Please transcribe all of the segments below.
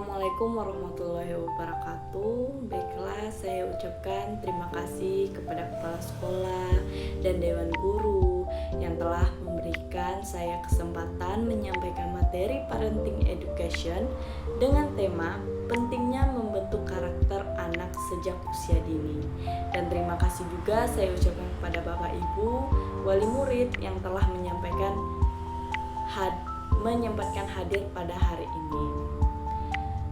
Assalamualaikum warahmatullahi wabarakatuh. Baiklah, saya ucapkan terima kasih kepada kepala sekolah dan dewan guru yang telah memberikan saya kesempatan menyampaikan materi parenting education dengan tema pentingnya membentuk karakter anak sejak usia dini. Dan terima kasih juga saya ucapkan kepada Bapak Ibu wali murid yang telah menyempatkan hadir pada hari ini.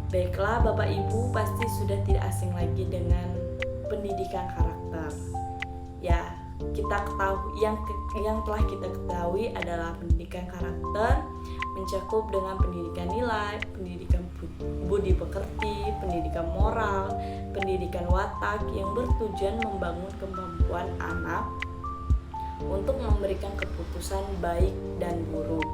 Baiklah, Bapak Ibu pasti sudah tidak asing lagi dengan pendidikan karakter. Ya, kita ketahui yang telah kita ketahui adalah pendidikan karakter mencakup dengan pendidikan nilai, pendidikan budi pekerti, pendidikan moral, pendidikan watak yang bertujuan membangun kemampuan anak untuk memberikan keputusan baik dan buruk,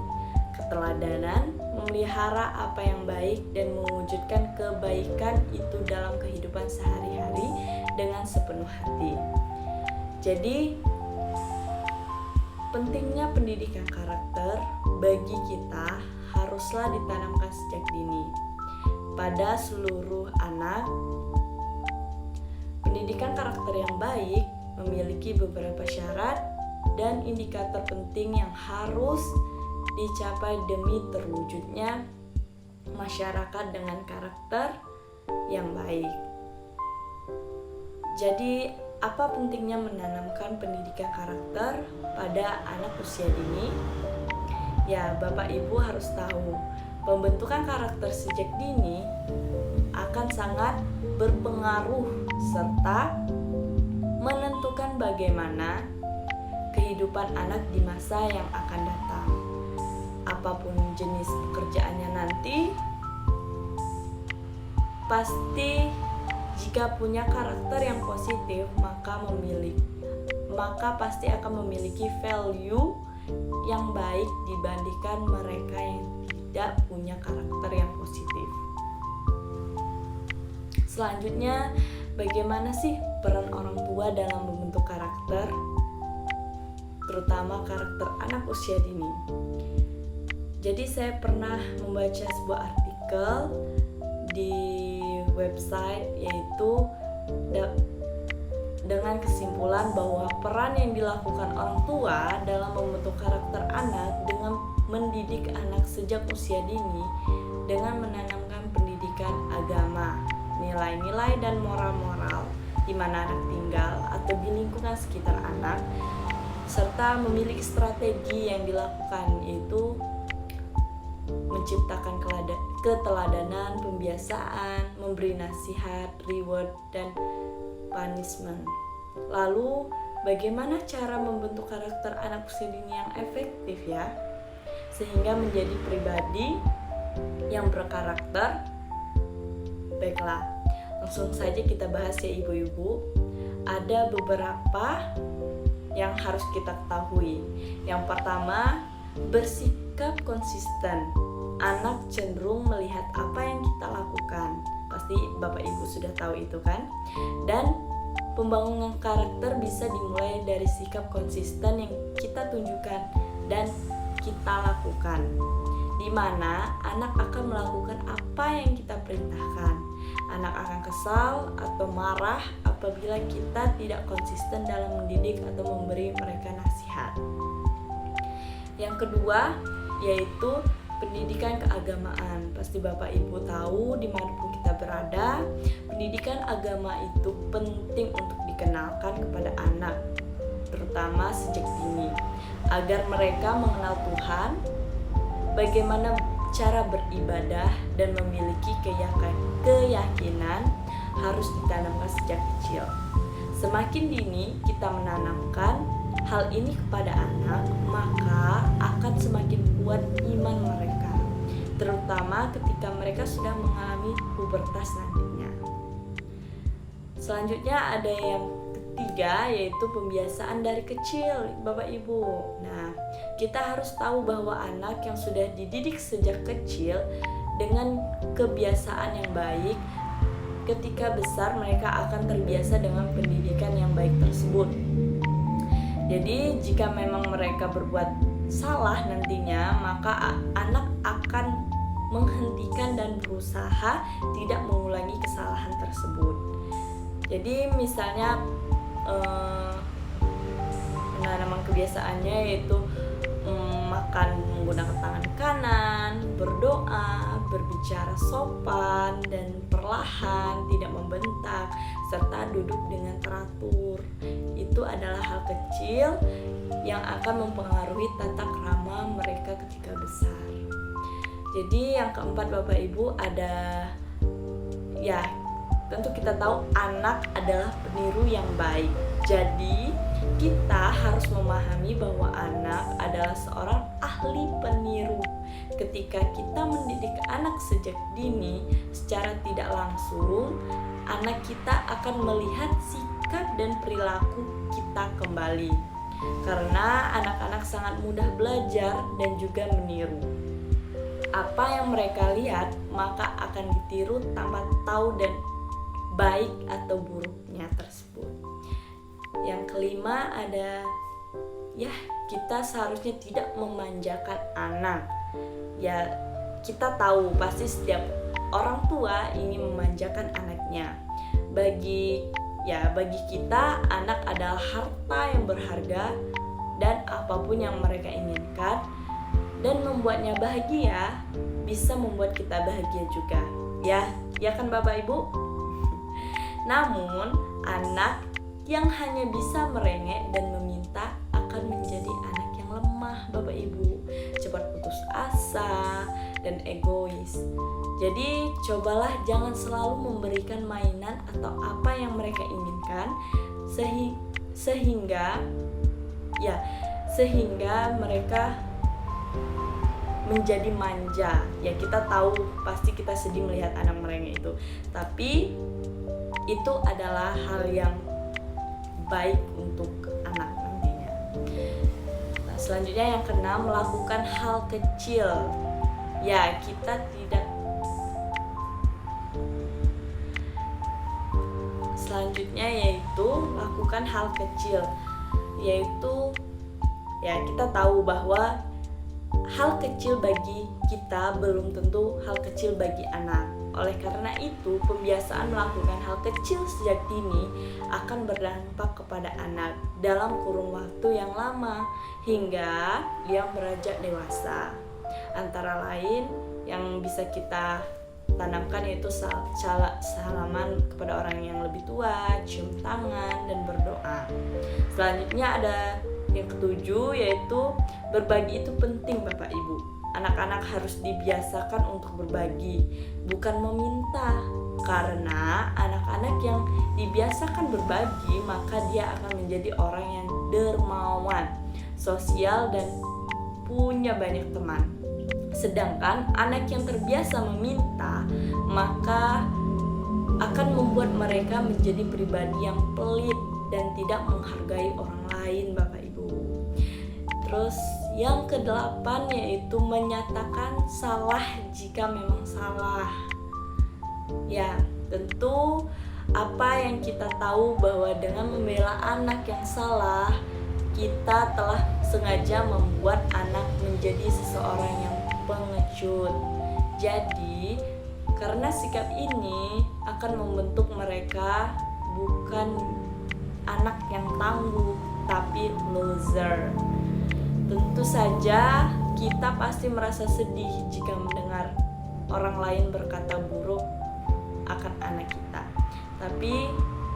keteladanan, memelihara apa yang baik dan mewujudkan kebaikan itu dalam kehidupan sehari-hari dengan sepenuh hati. Jadi, pentingnya pendidikan karakter bagi kita haruslah ditanamkan sejak dini pada seluruh anak. Pendidikan karakter yang baik memiliki beberapa syarat dan indikator penting yang harus dicapai demi terwujudnya masyarakat dengan karakter yang baik. Jadi, apa pentingnya menanamkan pendidikan karakter pada anak usia dini? Ya, Bapak Ibu harus tahu, pembentukan karakter sejak dini akan sangat berpengaruh serta menentukan bagaimana kehidupan anak di masa yang akan datang. Apapun jenis pekerjaannya nanti, pasti jika punya karakter yang positif maka pasti akan memiliki value yang baik dibandingkan mereka yang tidak punya karakter yang positif. Selanjutnya, bagaimana sih peran orang tua dalam membentuk karakter, terutama karakter anak usia dini? Jadi saya pernah membaca sebuah artikel di website, yaitu dengan kesimpulan bahwa peran yang dilakukan orang tua dalam membentuk karakter anak dengan mendidik anak sejak usia dini dengan menanamkan pendidikan agama, nilai-nilai dan moral-moral di mana anak tinggal atau di lingkungan sekitar anak, serta memiliki strategi yang dilakukan, yaitu menciptakan keteladanan, pembiasaan, memberi nasihat, reward, dan punishment. Lalu, bagaimana cara membentuk karakter anak usia dini yang efektif ya? Sehingga menjadi pribadi yang berkarakter. Baiklah, langsung saja kita bahas ya ibu-ibu. Ada beberapa yang harus kita ketahui. Yang pertama, bersikap konsisten. Anak cenderung melihat apa yang kita lakukan. Pasti Bapak Ibu sudah tahu itu kan? Dan pembangunan karakter bisa dimulai dari sikap konsisten yang kita tunjukkan dan kita lakukan, di mana anak akan melakukan apa yang kita perintahkan. Anak akan kesal atau marah apabila kita tidak konsisten dalam mendidik atau memberi mereka nasihat. Yang kedua, yaitu pendidikan keagamaan. Pasti Bapak Ibu tahu dimanapun kita berada, pendidikan agama itu penting untuk dikenalkan kepada anak, terutama sejak dini, agar mereka mengenal Tuhan, bagaimana cara beribadah, dan memiliki keyakinan harus ditanamkan sejak kecil. Semakin dini kita menanamkan hal ini kepada anak, maka akan semakin kuat iman mereka, terutama ketika mereka sudah mengalami pubertas nantinya. Selanjutnya ada yang ketiga, yaitu pembiasaan dari kecil, Bapak Ibu. Nah, kita harus tahu bahwa anak yang sudah dididik sejak kecil dengan kebiasaan yang baik, ketika besar mereka akan terbiasa dengan pendidikan yang baik tersebut. Jadi jika memang mereka berbuat salah nantinya, maka anak akan menghentikan dan berusaha tidak mengulangi kesalahan tersebut. Jadi misalnya penanaman kebiasaannya yaitu makan menggunakan tangan kanan, berdoa, berbicara sopan dan perlahan, tidak membentak, serta duduk dengan teratur. Itu adalah hal kecil yang akan mempengaruhi tata krama mereka ketika besar. Jadi yang keempat Bapak Ibu ada, ya tentu kita tahu anak adalah peniru yang baik. Jadi kita harus memahami bahwa anak adalah seorang ahli peniru. Ketika kita mendidik anak sejak dini, secara tidak langsung anak kita akan melihat sikap dan perilaku kita kembali. Karena anak-anak sangat mudah belajar dan juga meniru. Apa yang mereka lihat maka akan ditiru tanpa tahu dan baik atau buruknya tersebut. Yang kelima ada, ya kita seharusnya tidak memanjakan anak. Ya kita tahu pasti setiap orang tua ingin memanjakan anaknya. Bagi kita anak adalah harta yang berharga dan apapun yang mereka inginkan dan membuatnya bahagia bisa membuat kita bahagia juga. Ya kan Bapak Ibu? Namun anak yang hanya bisa merengek dan meminta akan menjadi anak yang lemah Bapak Ibu, cepat putus asa dan egois. Jadi cobalah jangan selalu memberikan mainan atau apa yang mereka inginkan sehingga mereka menjadi manja. Ya kita tahu pasti kita sedih melihat anak merengek itu, tapi itu adalah hal yang baik untuk anak nantinya. Nah, selanjutnya yang keenam, melakukan hal kecil. Ya, kita tidak. Selanjutnya yaitu lakukan hal kecil. Yaitu ya kita tahu bahwa hal kecil bagi kita belum tentu hal kecil bagi anak. Oleh karena itu, pembiasaan melakukan hal kecil sejak dini akan berdampak kepada anak dalam kurun waktu yang lama hingga dia beranjak dewasa. Antara lain yang bisa kita tanamkan yaitu salaman kepada orang yang lebih tua, cium tangan, dan berdoa. Selanjutnya ada yang ketujuh yaitu berbagi itu penting Bapak Ibu. Anak-anak harus dibiasakan untuk berbagi, bukan meminta. Karena anak-anak yang dibiasakan berbagi, maka dia akan menjadi orang yang dermawan, sosial, dan punya banyak teman. Sedangkan anak yang terbiasa meminta, maka akan membuat mereka menjadi pribadi yang pelit dan tidak menghargai orang lain Bapak Ibu. Terus yang kedelapan yaitu menyatakan salah jika memang salah. Ya, tentu apa yang kita tahu bahwa dengan membela anak yang salah, kita telah sengaja membuat anak menjadi seseorang yang pengecut. Jadi, karena sikap ini akan membentuk mereka bukan anak yang tangguh, tapi loser. Tentu saja kita pasti merasa sedih jika mendengar orang lain berkata buruk akan anak kita. Tapi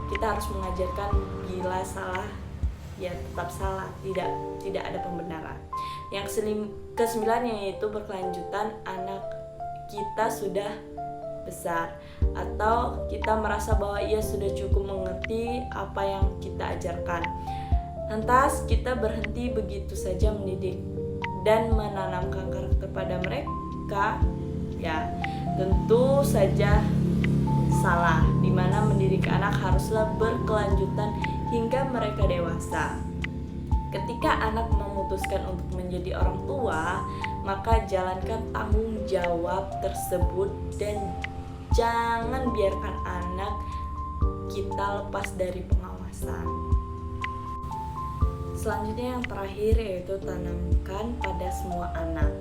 kita harus mengajarkan bila salah ya tetap salah, tidak ada pembenaran. Yang kesembilan yaitu berkelanjutan, anak kita sudah besar atau kita merasa bahwa ia sudah cukup mengerti apa yang kita ajarkan. Lantas kita berhenti begitu saja mendidik dan menanamkan karakter pada mereka, ya tentu saja salah, di mana mendidik anak haruslah berkelanjutan hingga mereka dewasa. Ketika anak memutuskan untuk menjadi orang tua, maka jalankan tanggung jawab tersebut dan jangan biarkan anak kita lepas dari pengawasan. Selanjutnya yang terakhir yaitu tanamkan pada semua anak.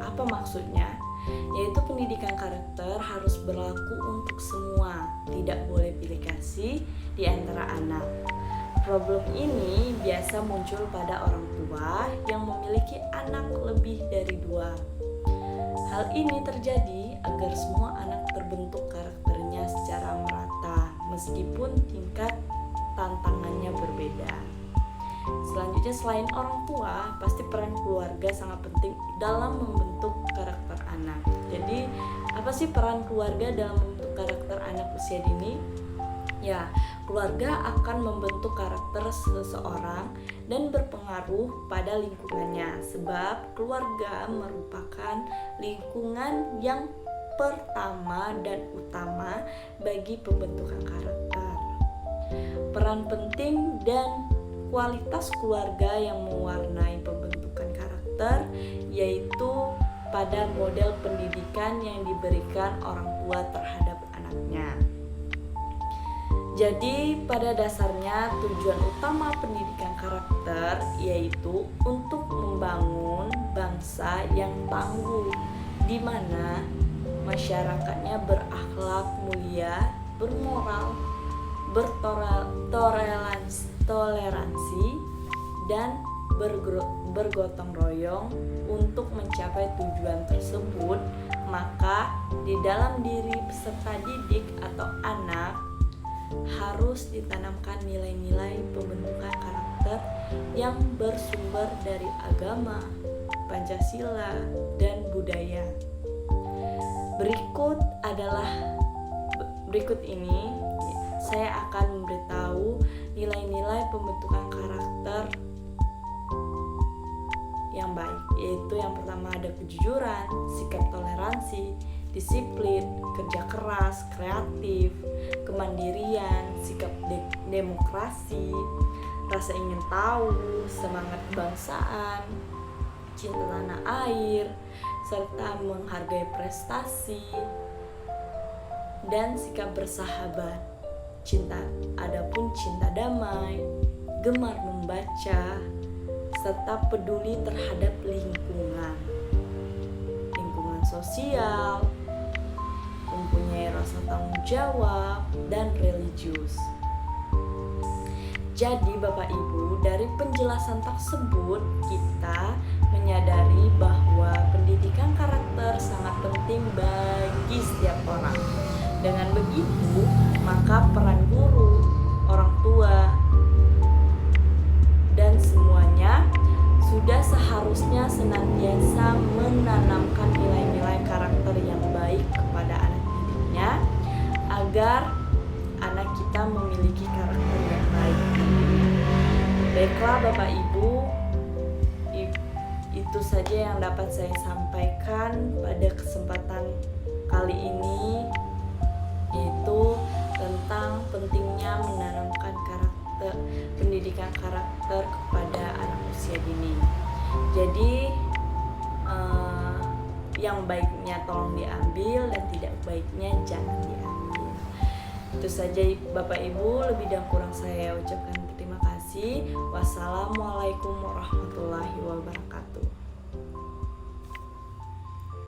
Apa maksudnya? yaitu pendidikan karakter harus berlaku untuk semua, tidak boleh pilih kasih di antara anak. Problem ini biasa muncul pada orang tua yang memiliki anak lebih dari 2. Hal ini terjadi agar semua anak terbentuk karakternya secara merata, meskipun tingkat tantangannya berbeda. Selanjutnya, selain orang tua, pasti peran keluarga sangat penting dalam membentuk karakter anak. Jadi, apa sih peran keluarga dalam membentuk karakter anak usia dini? Ya, keluarga akan membentuk karakter seseorang dan berpengaruh pada lingkungannya, sebab keluarga merupakan lingkungan yang pertama dan utama bagi pembentukan karakter. Peran penting dan kualitas keluarga yang mewarnai pembentukan karakter yaitu pada model pendidikan yang diberikan orang tua terhadap anaknya. Jadi pada dasarnya tujuan utama pendidikan karakter yaitu untuk membangun bangsa yang tangguh, di mana masyarakatnya berakhlak mulia, bermoral, bertoleransi, dan bergotong royong untuk mencapai tujuan tersebut. Maka di dalam diri peserta didik atau anak harus ditanamkan nilai-nilai pembentukan karakter yang bersumber dari agama, Pancasila, dan budaya. Berikut ini saya akan memberitahu nilai-nilai pembentukan karakter yang baik, yaitu yang pertama ada kejujuran, sikap toleransi, disiplin, kerja keras, kreatif, kemandirian, sikap demokrasi, rasa ingin tahu, semangat kebangsaan, cinta tanah air, serta menghargai prestasi, dan sikap bersahabat. Adapun cinta damai, gemar membaca, serta peduli terhadap lingkungan sosial, mempunyai rasa tanggung jawab, dan religius. Jadi Bapak Ibu, dari penjelasan tersebut kita menyadari bahwa pendidikan karakter sangat penting bagi setiap orang. Dengan begitu, maka peran guru, orang tua, dan semuanya sudah seharusnya senantiasa menanamkan nilai-nilai karakter yang baik kepada anak didiknya agar anak kita memiliki karakter yang baik. Baiklah Bapak Ibu, itu saja yang dapat saya sampaikan pada kesempatan kali ini, yaitu tentang pentingnya menanamkan pendidikan karakter kepada anak usia dini. Jadi yang baiknya tolong diambil dan tidak baiknya jangan diambil. Itu saja Bapak Ibu, lebih dan kurang saya ucapkan terima kasih. Wassalamualaikum warahmatullahi wabarakatuh.